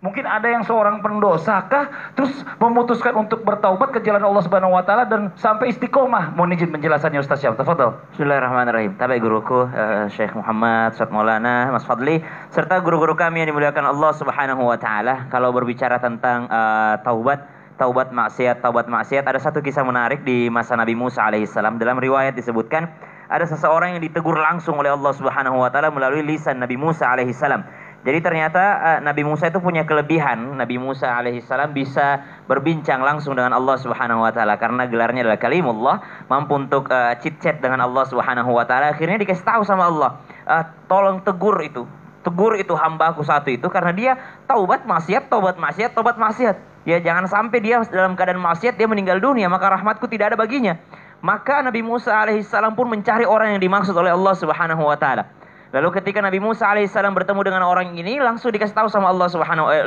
Mungkin ada yang seorang pendosa kah, terus memutuskan untuk bertaubat ke jalan Allah Subhanahu wa taala dan sampai istiqomah. Mohon izin penjelasannya Ustaz Syam. Tafadhol. Bismillahirrahmanirrahim. Tabai guruku Syekh Muhammad, Ustaz Maulana, Mas Fadli, serta guru-guru kami yang dimuliakan Allah Subhanahu wa taala. Kalau berbicara tentang taubat maksiat, ada satu kisah menarik di masa Nabi Musa alaihissalam. Dalam riwayat disebutkan ada seseorang yang ditegur langsung oleh Allah Subhanahu wa taala melalui lisan Nabi Musa alaihissalam. Jadi ternyata Nabi Musa itu punya kelebihan. Nabi Musa alaihissalam bisa berbincang langsung dengan Allah Subhanahu wa taala karena gelarnya adalah kalimullah, mampu untuk chit-chat dengan Allah Subhanahu wa taala. Akhirnya dikasih tahu sama Allah, tolong tegur itu hambaku satu itu karena dia taubat maksiat. Ya, jangan sampai dia dalam keadaan maksiat dia meninggal dunia, maka rahmatku tidak ada baginya. Maka Nabi Musa alaihissalam pun mencari orang yang dimaksud oleh Allah Subhanahu wa taala. Lalu ketika Nabi Musa alaihissalam bertemu dengan orang ini, langsung dikasih tahu sama Allah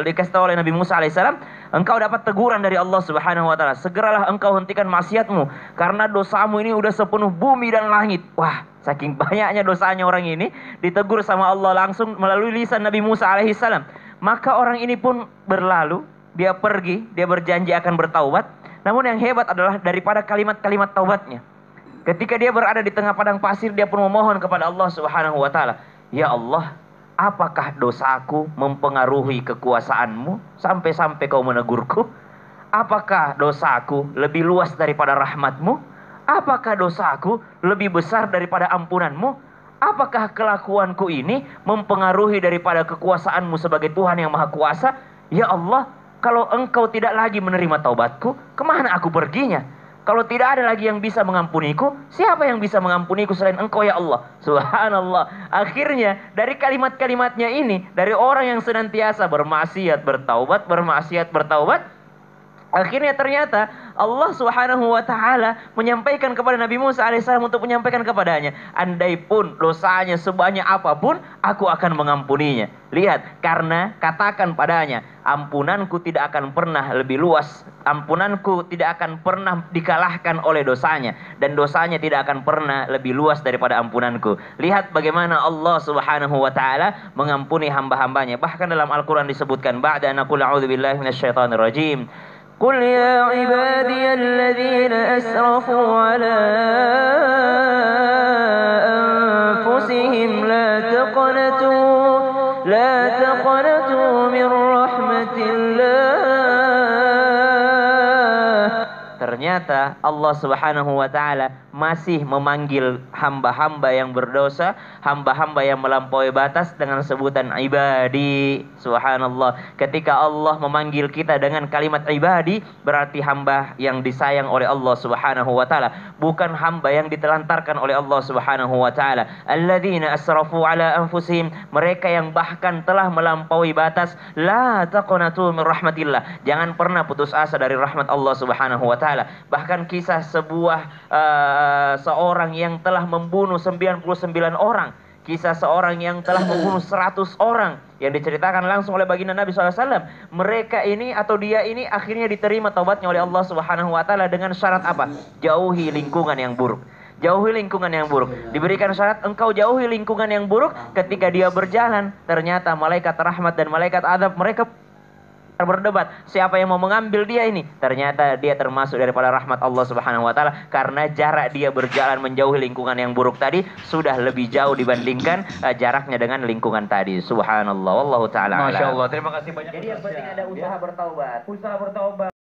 dikasih tahu oleh Nabi Musa alaihissalam, engkau dapat teguran dari Allah Subhanahu wa taala. Segeralah engkau hentikan maksiatmu karena dosamu ini udah sepenuh bumi dan langit. Wah, saking banyaknya dosanya orang ini ditegur sama Allah langsung melalui lisan Nabi Musa alaihissalam. Maka orang ini pun berlalu, dia pergi, dia berjanji akan bertaubat. Namun yang hebat adalah daripada kalimat-kalimat taubatnya. Ketika dia berada di tengah padang pasir, dia pun memohon kepada Allah Subhanahu wa taala, "Ya Allah, apakah dosaku mempengaruhi kekuasaanmu sampai-sampai kau menegurku? Apakah dosaku lebih luas daripada rahmatmu? Apakah dosaku lebih besar daripada ampunanmu? Apakah kelakuanku ini mempengaruhi daripada kekuasaanmu sebagai Tuhan yang Maha Kuasa? Ya Allah, kalau engkau tidak lagi menerima taubatku, kemana aku perginya? Kalau tidak ada lagi yang bisa mengampuniku, siapa yang bisa mengampuniku selain engkau ya Allah?" Subhanallah. Akhirnya dari kalimat-kalimatnya ini, dari orang yang senantiasa bermaksiat bertaubat, akhirnya ternyata Allah Subhanahu wa taala menyampaikan kepada Nabi Musa alaihissalam untuk menyampaikan kepadanya, andai pun dosanya sebanyak apapun, aku akan mengampuninya. Lihat, karena katakan padanya, ampunanku tidak akan pernah lebih luas, ampunanku tidak akan pernah dikalahkan oleh dosanya, dan dosanya tidak akan pernah lebih luas daripada ampunanku. Lihat bagaimana Allah Subhanahu wa taala mengampuni hamba-hambanya. Bahkan dalam Al-Quran disebutkan, ba'da an naqul a'udzubillahi minasyaitonir rajim, قل يا عبادي الذين أسرفوا على أنفسهم لا تقنطوا من رحمة الله. Ternyata Allah Subhanahu wa taala masih memanggil hamba-hamba yang berdosa, hamba-hamba yang melampaui batas dengan sebutan ibadi. Subhanallah. Ketika Allah memanggil kita dengan kalimat ibadi, berarti hamba yang disayang oleh Allah Subhanahu wa taala, bukan hamba yang ditelantarkan oleh Allah Subhanahu wa taala. Alladzina asrafu ala anfusihim, mereka yang bahkan telah melampaui batas. La taqnatu min rahmatillah, jangan pernah putus asa dari rahmat Allah Subhanahu wa taala. Bahkan kisah seorang yang telah membunuh 99 orang, kisah seorang yang telah membunuh 100 orang yang diceritakan langsung oleh baginda Nabi SAW. Mereka ini atau dia ini akhirnya diterima taubatnya oleh Allah Subhanahu wa taala dengan syarat apa? Jauhi lingkungan yang buruk. Jauhi lingkungan yang buruk. Diberikan syarat, engkau jauhi lingkungan yang buruk. Ketika dia berjalan, ternyata malaikat rahmat dan malaikat azab mereka berdebat, siapa yang mau mengambil dia ini? Ternyata dia termasuk daripada rahmat Allah Subhanahu wa taala karena jarak dia berjalan menjauhi lingkungan yang buruk tadi sudah lebih jauh dibandingkan jaraknya dengan lingkungan tadi. Subhanallah, wallahu taala. Masya Allah, terima kasih banyak. Jadi yang penting ada usaha bertaubat. Usaha bertaubat.